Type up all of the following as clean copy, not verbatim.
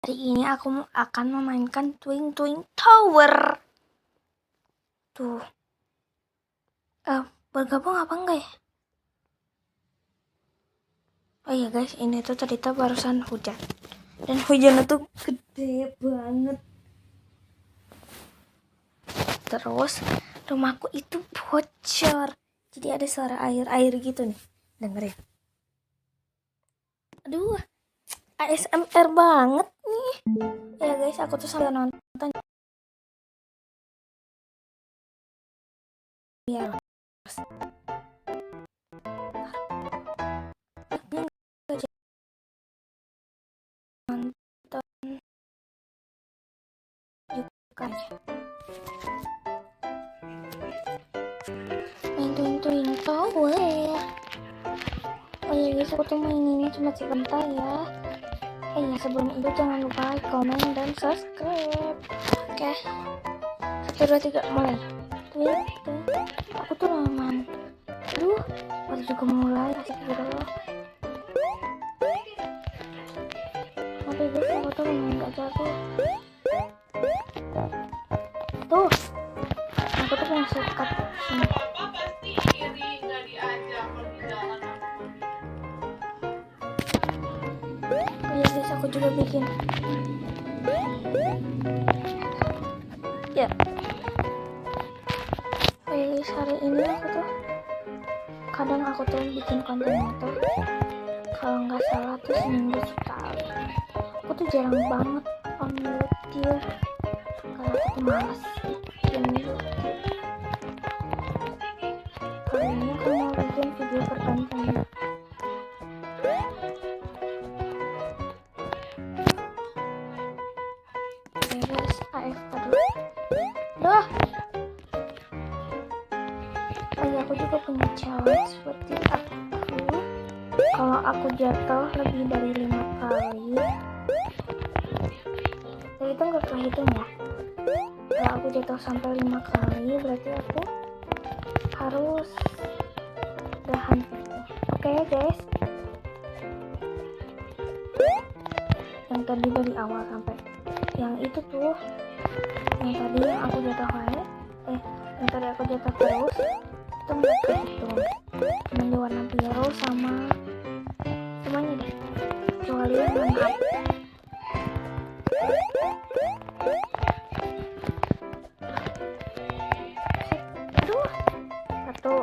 Hari ini aku akan memainkan Twin Twin Tower. Tuh. Bergabung apa enggak ya? Oh iya guys, ini tuh cerita barusan hujan. Dan hujannya tuh gede banget. Terus rumahku itu bocor. Jadi ada suara air gitu nih. Dengerin. Aduh, ASMR banget nih. Ya guys, aku tuh salah nonton. Biar nonton juga aja. Main Twin Twin Tower. Oh iya guys, aku tuh main ini cuma sebentar ya. Ya sebelum itu jangan lupa like, komen, dan subscribe. Oke, 1, 2, 3 mulai. Twin. Aku tuh aman. Aduh, baru juga mulai. Asik gitu loh. Tapi guys, aku tuh lumayan gak jago. Tuh, aku tuh punya shortcut sini. Oh iya guys, aku juga bikin. Ya. Oh iya guys, hari ini aku tuh bikin kontennya tuh kalau nggak salah tuh seminggu sekali. Aku tuh jarang banget on YouTube kalau aku tuh malas bikin YouTube. Kali ini aku mau bikin video pertama. Oke guys, AFK dulu. Dah. Oh iya, aku juga punya challenge seperti aku. Kalau aku jatuh lebih dari 5 kali, jadi itu nggak kehitung ya. Kalau aku jatuh sampai 5 kali, berarti aku harus dahan. Oke guys, yang tadi dari awal sampai yang itu tuh, yang tadi yang aku jatuh yang tadi aku jatuh terus, itu nggak kehitung. Cuma di warna biru sama semuanya deh, kecuali yang warna up. Aduh, satu.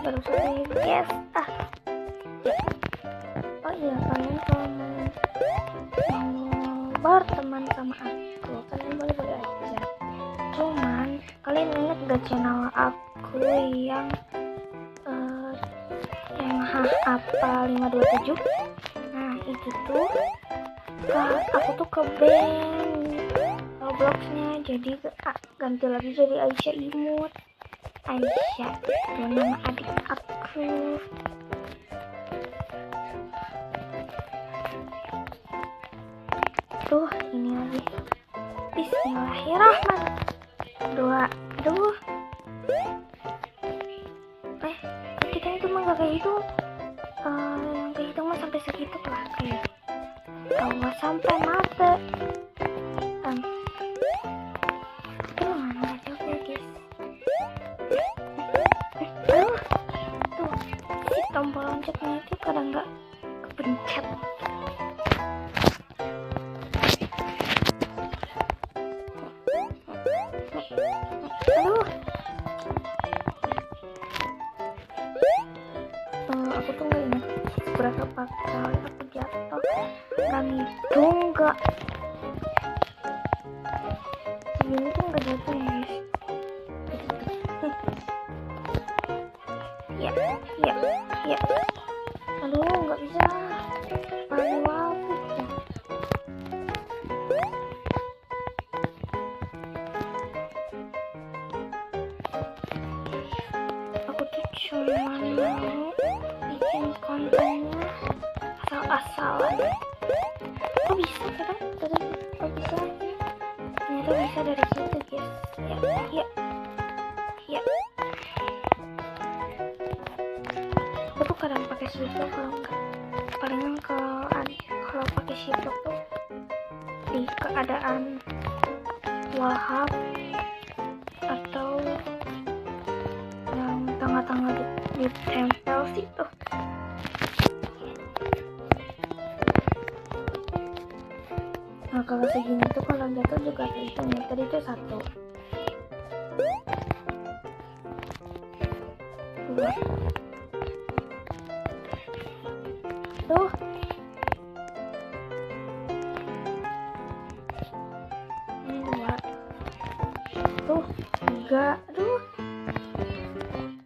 Baru selesai guys. Ya. Oh iya, kalian kalau mau berteman sama aku, kalian boleh aja. Cuman kalian ingat gak channel aku yang apa 527? Nah itu tuh aku tuh ke band Robloxnya, jadi ganti lagi jadi Aisyah Imut. Aisyah itu nama adik aku. Tuh ini lagi. Bismillahirrahmanirrahim. Aduh. Kita itu mah gak kayak itu. Yang kayak itu mah sampai segitu lah kayak. Kalau sampai mati. Itu mana aja guys. Tuh si tombol loncatnya itu kadang nggak kepencet. Aku tuh nggak ingat berapa kali aku jatuh, nggak ngitung, nggak segini tuh nggak jatuh ya guys. Ya. Aduh, nggak bisa. Manual gitu. Aku tuh cuma mau bikin kontennya asal-asal. Oh bisa kan? Oh bisa. Ternyata bisa dari situ guys. Ya. Aku tuh kadang pakai shift kalau enggak. Palingan kalau pakai shift tuh di keadaan wahab atau yang tengah-tengah ditempel situ. Nah kalau segini tuh kalau jatuh juga terhitung ya. Tadi itu 1, 2. Tuh. Ini 2. Tuh 3. Aduh.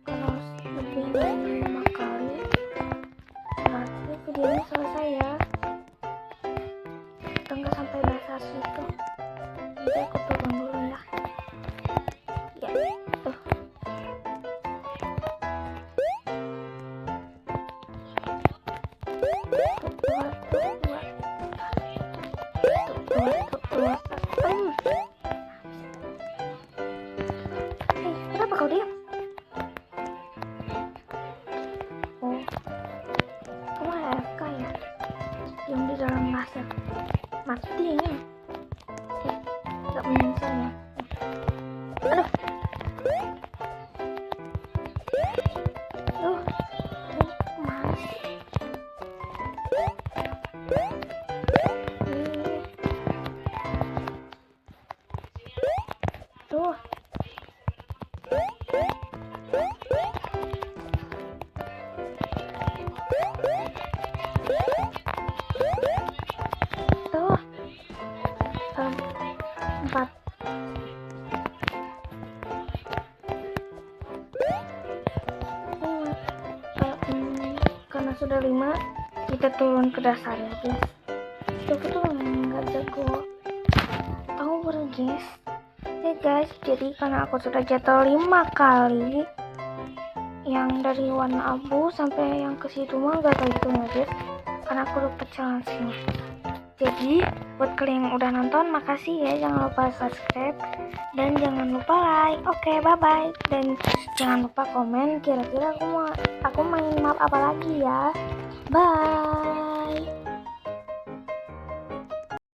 Kalau lebih dari 5 kali berarti videonya selesai ya. Enggak sampai bahasa situ. Nanti aku turun dulu ya. Ya, tuh. Dua. Kenapa kau diam? Oh, kamu AFK ya? Yang di dalam laser. Mati ini. Gak menyesal ya. Aduh. Mas. Tuh. Tuh. 4. Karena sudah 5, kita turun ke dasar ya guys. Aku tuh nggak jago tower guys. Ya guys, jadi karena aku sudah jatuh 5 kali, yang dari warna abu sampai yang ke situ mah gak kayak gitu ya guys, karena aku lupa challenge-nya. Jadi buat kalian yang udah nonton, makasih ya. Jangan lupa subscribe dan jangan lupa like. Oke, bye bye. Dan jangan lupa komen kira-kira aku main map apa lagi ya. Bye.